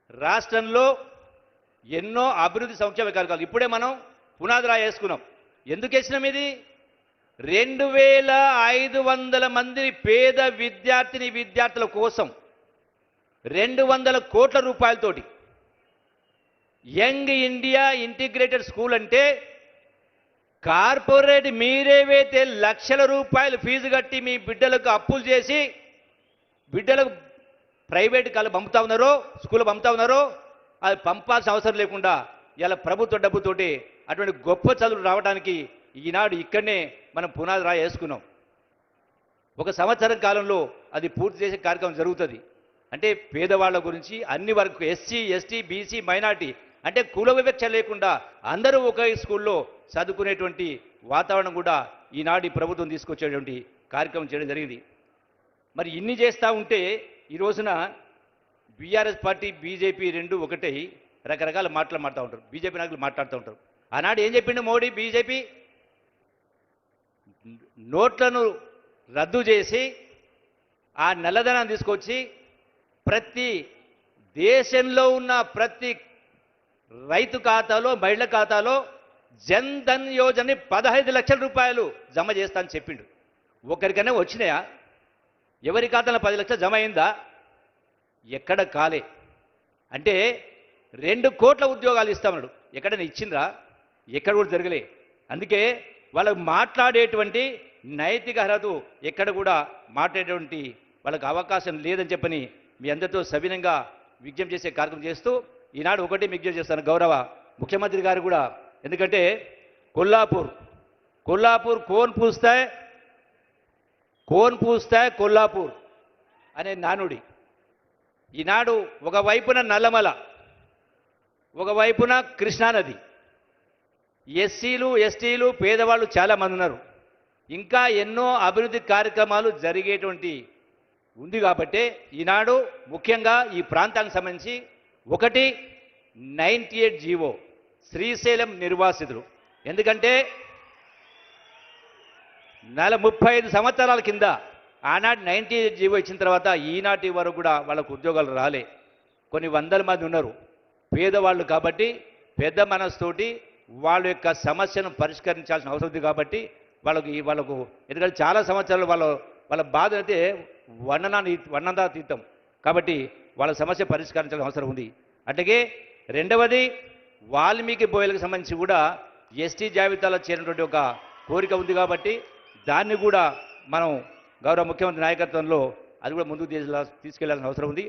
రాష్ట్రంలో ఎన్నో అభివృద్ధి సంక్షేమ కార్యక్రమాలు ఇప్పుడే మనం పునాదిరా వేసుకున్నాం. ఎందుకు వేసినాం ఇది? 2500 మంది పేద విద్యార్థుల కోసం 200 కోట్ల రూపాయలతోటి యంగ్ ఇండియా ఇంటిగ్రేటెడ్ స్కూల్ అంటే కార్పొరేట్ మీరేవైతే లక్షల రూపాయలు ఫీజు కట్టి మీ బిడ్డలకు అప్పులు చేసి బిడ్డలకు ప్రైవేట్ పంపుతా ఉన్నారో, స్కూల్ పంపుతా ఉన్నారో, అది పంపాల్సిన అవసరం లేకుండా ఇలా ప్రభుత్వ డబ్బుతోటి అటువంటి గొప్ప చదువులు రావడానికి ఈనాడు ఇక్కడనే మనం పునాది రాయి వేసుకున్నాం. ఒక సంవత్సరం కాలంలో అది పూర్తి చేసే కార్యక్రమం జరుగుతుంది. అంటే పేదవాళ్ళ గురించి అన్ని వరకు ఎస్సీ, ఎస్టీ, బీసీ, మైనార్టీ అంటే కుల వివక్ష లేకుండా అందరూ ఒకే స్కూల్లో చదువుకునేటువంటి వాతావరణం కూడా ఈనాడు ఈ ప్రభుత్వం తీసుకొచ్చేటువంటి కార్యక్రమం చేయడం జరిగింది. మరి ఇన్ని చేస్తూ ఉంటే ఈ రోజున బీఆర్ఎస్ పార్టీ బీజేపీ రెండు ఒకటై రకరకాల మాటలు మాట్లాడుతూ ఉంటారు. బీజేపీ నాయకులు మాట్లాడుతూ ఉంటారు. ఆనాడు ఏం చెప్పిండు మోడీ? బీజేపీ నోట్లను రద్దు చేసి ఆ నల్లధనాన్ని తీసుకొచ్చి ప్రతి దేశంలో ఉన్న ప్రతి రైతు ఖాతాలో, మహిళల ఖాతాలో జన్ ధన్ యోజనని 15 లక్షల రూపాయలు జమ చేస్తా అని చెప్పిండు. ఒకరికైనా వచ్చినాయా? ఎవరి ఖాతాలో 10 లక్షలు జమ అయిందా? ఎక్కడ కాలే. అంటే 2 కోట్ల ఉద్యోగాలు ఇస్తామన్నాడు. ఎక్కడైనా ఇచ్చిండ్రా? ఎక్కడ కూడా జరగలే. అందుకే వాళ్ళకు మాట్లాడేటువంటి నైతిక అర్హత ఎక్కడ కూడా మాట్లాడేటువంటి వాళ్ళకు అవకాశం లేదని చెప్పని మీ అందరితో సవినంగా విజ్ఞప్తి చేసే కార్యక్రమం చేస్తూ ఈనాడు ఒకటి విజ్ఞప్తి చేస్తాను గౌరవ ముఖ్యమంత్రి గారు కూడా. ఎందుకంటే కొల్లాపూర్ కోన్ పూస్తాయ్ కొల్లాపూర్ అనే నానుడి. ఈనాడు ఒకవైపున నల్లమల, ఒకవైపున కృష్ణానది, ఎస్సీలు, ఎస్టీలు, పేదవాళ్ళు చాలామంది ఉన్నారు. ఇంకా ఎన్నో అభివృద్ధి కార్యక్రమాలు జరిగేటువంటి ఉంది. కాబట్టి ఈనాడు ముఖ్యంగా ఈ ప్రాంతానికి సంబంధించి 98 జీవో శ్రీశైలం నిర్వాసితులు. ఎందుకంటే 35 సంవత్సరాల కింద ఆనాడు 98 జీవో ఇచ్చిన తర్వాత ఈనాటి వరకు కూడా వాళ్ళకు ఉద్యోగాలు రాలే. కొన్ని వందల మంది ఉన్నారు పేదవాళ్ళు. కాబట్టి పెద్ద మనసుతోటి వాళ్ళ యొక్క సమస్యను పరిష్కరించాల్సిన అవసరం ఉంది. కాబట్టి వాళ్ళకు ఎందుకంటే చాలా సంవత్సరాలు వాళ్ళ బాధ అయితే వర్ణనాతీతం. కాబట్టి వాళ్ళ సమస్య పరిష్కరించాల్సిన అవసరం ఉంది. అట్లాగే రెండవది వాల్మీకి బోయలకు సంబంధించి కూడా ఎస్టీ జాబితాలో చేరినటువంటి ఒక కోరిక ఉంది. కాబట్టి దాన్ని కూడా మనం గౌరవ ముఖ్యమంత్రి నాయకత్వంలో అది కూడా ముందుకు తీసుకెళ్లాల్సిన అవసరం ఉంది.